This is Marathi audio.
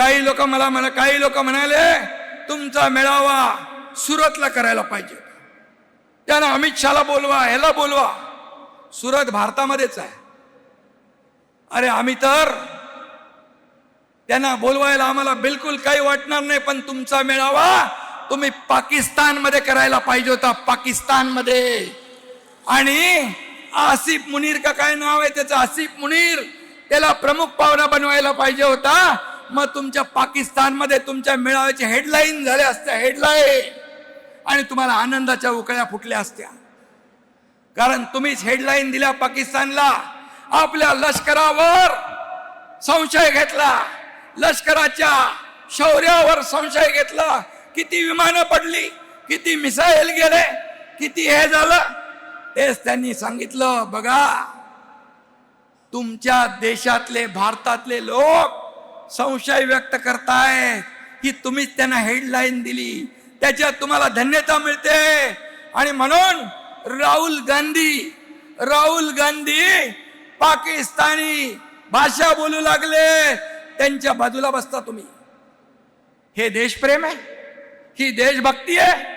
काही लोक म्हणाले तुमचा मेळावा सुरतला करायला पाहिजे, त्यानं अमित शहाला बोलवा, ह्याला बोलवा. सुरत भारतामध्येच आहे. अरे आम्ही तर त्यांना बोलवायला आम्हाला बिलकुल काही वाटणार नाही, पण तुमचा मेळावा तुम्ही पाकिस्तानमध्ये करायला पाहिजे होता, पाकिस्तानमध्ये. आणि आसिफ मुनीर का काय नाव आहे त्याचं, आसिफ मुनीर, त्याला प्रमुख पाहुणा बनवायला पाहिजे होता. मग तुमच्या पाकिस्तानमध्ये तुमच्या मेळाव्याची हेडलाईन झाल्या असत्या, हेडलाईन, आणि तुम्हाला आनंदाच्या उकळ्या फुटल्या असत्या. कारण तुम्हीच हेडलाईन दिल्या पाकिस्तानला. आपल्या लष्करावर संशय घेतला, लष्कराच्या शौर्यावर संशय घेतला. किती विमानं पडली, किती मिसाईल गेले, किती हे झालं, तेच त्यांनी सांगितलं. बघा, तुमच्या देशातले, भारतातले लोक संशय व्यक्त करतायत की तुम्हीच त्यांना हेडलाईन दिली, त्याच्यात तुम्हाला धन्यता मिळते. आणि म्हणून राहुल गांधी पाकिस्तानी भाषा बोलू लागले, त्यांच्या बाजूला बसता तुम्ही. हे देशप्रेम आहे, ही देशभक्ती आहे.